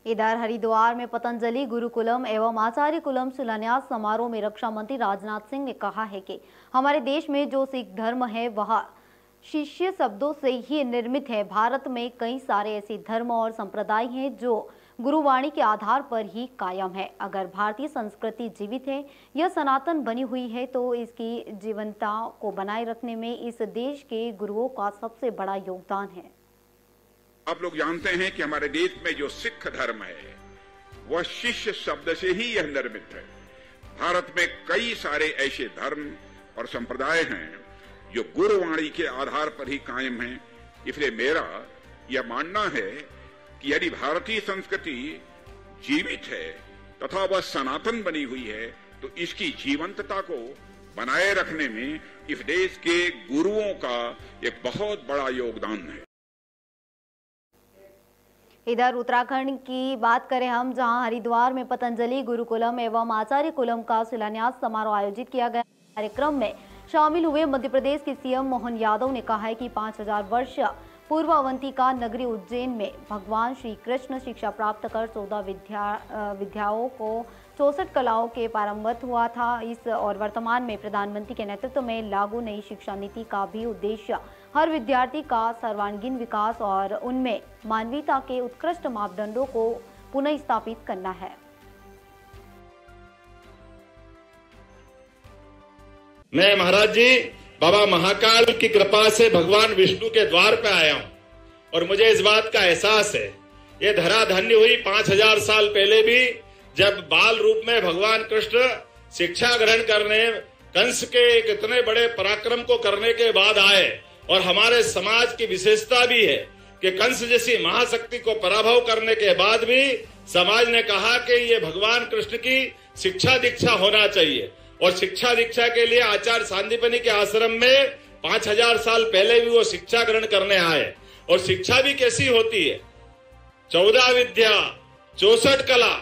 इधर हरिद्वार में पतंजलि गुरुकुलम एवं आचार्य कुलम शिलान्यास समारोह में रक्षा मंत्री राजनाथ सिंह ने कहा है कि हमारे देश में जो सिख धर्म है वह शिष्य शब्दों से ही निर्मित है। भारत में कई सारे ऐसे धर्म और संप्रदाय हैं जो गुरुवाणी के आधार पर ही कायम है। अगर भारतीय संस्कृति जीवित है, यह सनातन बनी हुई है, तो इसकी जीवंतता को बनाए रखने में इस देश के गुरुओं का सबसे बड़ा योगदान है। आप लोग जानते हैं कि हमारे देश में जो सिख धर्म है वह शिष्य शब्द से ही यह निर्मित है। भारत में कई सारे ऐसे धर्म और संप्रदाय हैं जो गुरुवाणी के आधार पर ही कायम हैं। इसलिए मेरा यह मानना है कि यदि भारतीय संस्कृति जीवित है तथा वह सनातन बनी हुई है, तो इसकी जीवंतता को बनाए रखने में इस देश के गुरुओं का एक बहुत बड़ा योगदान है। इधर उत्तराखंड की बात करें हम, जहां हरिद्वार में पतंजलि गुरुकुलम एवं आचार्य कुलम का शिलान्यास समारोह आयोजित किया गया। कार्यक्रम में शामिल हुए मध्य प्रदेश के सीएम मोहन यादव ने कहा है कि 5000 वर्ष पूर्व अवंतिका नगरी उज्जैन में भगवान श्री कृष्ण शिक्षा प्राप्त कर 14 विद्याओं को 64 कलाओं के पारंगत हुआ था। इस और वर्तमान में प्रधानमंत्री के नेतृत्व में लागू नई शिक्षा नीति का भी उद्देश्य हर विद्यार्थी का सर्वांगीण विकास और उनमें मानवीयता के उत्कृष्ट मापदंडों को पुनः स्थापित करना है। मैं महाराज जी बाबा महाकाल की कृपा से भगवान विष्णु के द्वार पे आया हूं और मुझे इस बात का एहसास है, ये धरा धन्य हुई 5000 साल पहले भी, जब बाल रूप में भगवान कृष्ण शिक्षा ग्रहण करने कंस के एक इतने बड़े पराक्रम को करने के बाद आए। और हमारे समाज की विशेषता भी है कि कंस जैसी महाशक्ति को पराभव करने के बाद भी समाज ने कहा कि ये भगवान कृष्ण की शिक्षा दीक्षा होना चाहिए। और शिक्षा दीक्षा के लिए आचार्य सांदीपनि के आश्रम में 5000 साल पहले भी वो शिक्षा ग्रहण करने आए। और शिक्षा भी कैसी होती है, 14 विद्या 64 कला।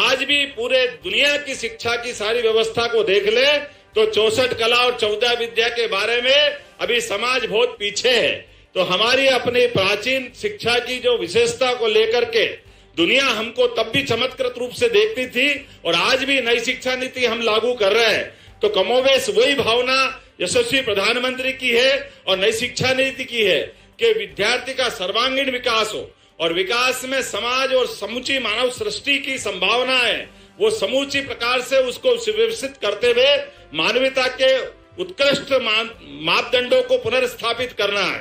आज भी पूरे दुनिया की शिक्षा की सारी व्यवस्था को देख ले तो 64 कला और 14 विद्या के बारे में अभी समाज बहुत पीछे है। तो हमारी अपनी प्राचीन शिक्षा की जो विशेषता को लेकर के दुनिया हमको तब भी चमत्कृत रूप से देखती थी और आज भी नई शिक्षा नीति हम लागू कर रहे हैं। तो कमोवेश वही भावना यशस्वी प्रधानमंत्री की है और नई शिक्षा नीति की है कि विद्यार्थी का सर्वांगीण विकास हो और विकास में समाज और समूची मानव सृष्टि की संभावना है, वो समूची प्रकार से उसको सुव्यवस्थित करते हुए मानवता के उत्कृष्ट मापदंडों को पुनर्स्थापित करना है।